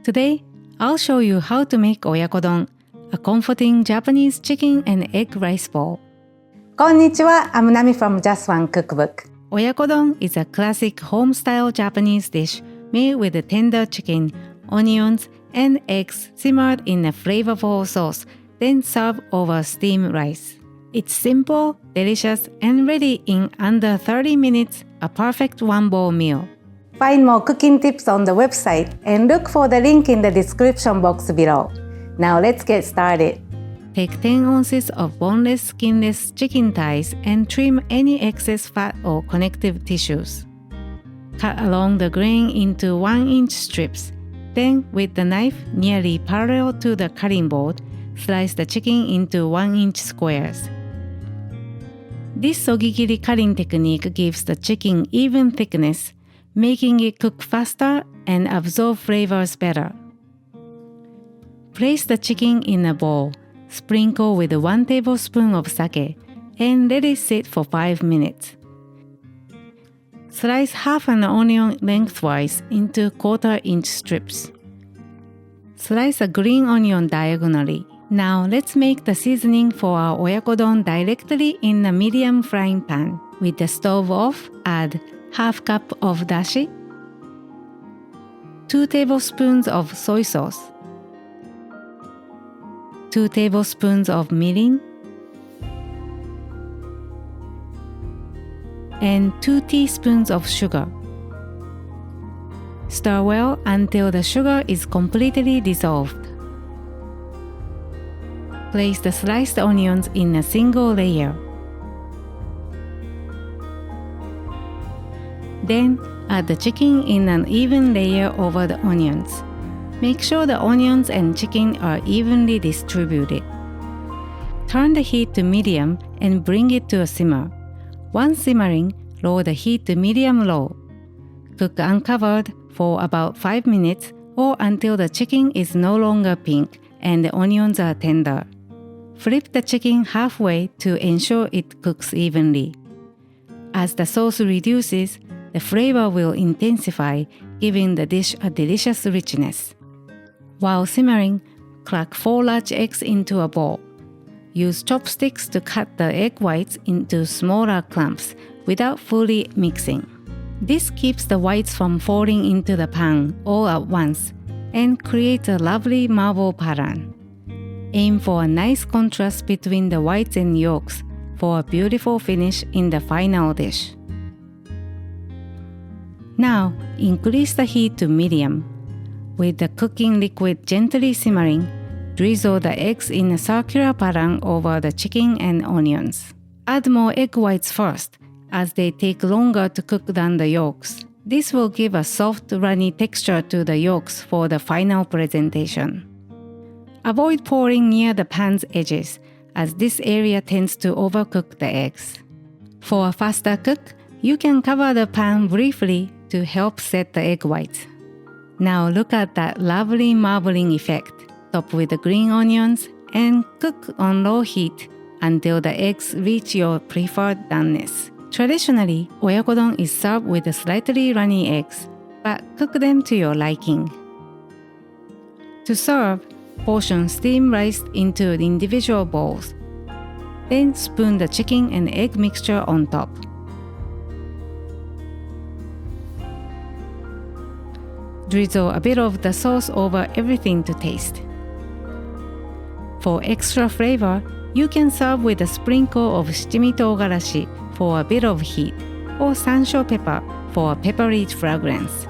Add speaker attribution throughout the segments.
Speaker 1: Today, I'll show you how to make Oyakodon, a comforting Japanese chicken and egg rice bowl.
Speaker 2: こんにちは、I'm Nami from Just One Cookbook.
Speaker 1: Oyakodon is a classic home-style Japanese dish made with a tender chicken, onions, and eggs simmered in a flavorful sauce, then served over steamed rice. It's simple, delicious, and ready in under 30 minutes, a perfect one-bowl meal.
Speaker 2: Find more cooking tips on the website and look for the link in the description box below. Now let's get started.
Speaker 1: Take 10 ounces of boneless, skinless chicken thighs and trim any excess fat or connective tissues. Cut along the grain into 1-inch strips. Then, with the knife nearly parallel to the cutting board, slice the chicken into 1-inch squares. This sogigiri cutting technique gives the chicken even thickness, making it cook faster and absorb flavors better. Place the chicken in a bowl, sprinkle with 1 tablespoon of sake, and let it sit for 5 minutes. Slice half an onion lengthwise into 1/4-inch strips. Slice a green onion diagonally. Now let's make the seasoning for our Oyakodon directly in a medium frying pan. With the stove off, add half cup of dashi, 2 tablespoons of soy sauce, 2 tablespoons of mirin, and 2 teaspoons of sugar. Stir well until the sugar is completely dissolved. Place the sliced onions in a single layer. Then, add the chicken in an even layer over the onions. Make sure the onions and chicken are evenly distributed. Turn the heat to medium and bring it to a simmer. Once simmering, lower the heat to medium-low. Cook uncovered for about 5 minutes or until the chicken is no longer pink and the onions are tender. Flip the chicken halfway to ensure it cooks evenly. As the sauce reduces, the flavor will intensify, giving the dish a delicious richness. While simmering, crack 4 large eggs into a bowl. Use chopsticks to cut the egg whites into smaller clumps without fully mixing. This keeps the whites from falling into the pan all at once and creates a lovely marble pattern. Aim for a nice contrast between the whites and yolks for a beautiful finish in the final dish. Now, increase the heat to medium. With the cooking liquid gently simmering, drizzle the eggs in a circular pattern over the chicken and onions. Add more egg whites first, as they take longer to cook than the yolks. This will give a soft, runny texture to the yolks for the final presentation. Avoid pouring near the pan's edges, as this area tends to overcook the eggs. For a faster cook, you can cover the pan briefly to help set the egg whites. Now look at that lovely marbling effect. Top with the green onions and cook on low heat until the eggs reach your preferred doneness. Traditionally, Oyakodon is served with slightly runny eggs, but cook them to your liking. To serve, portion steamed rice into individual bowls. Then spoon the chicken and egg mixture on top. Drizzle a bit of the sauce over everything to taste. For extra flavor, you can serve with a sprinkle of shichimi tougarashi for a bit of heat, or sansho pepper for a peppery fragrance.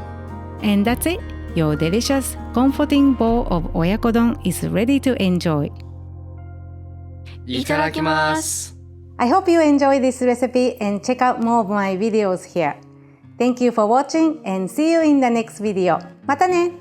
Speaker 1: And that's it! Your delicious, comforting bowl of Oyakodon is ready to enjoy.
Speaker 3: Itadakimasu!
Speaker 2: I hope you enjoy this recipe and check out more of my videos here. Thank you for watching and see you in the next video. またね!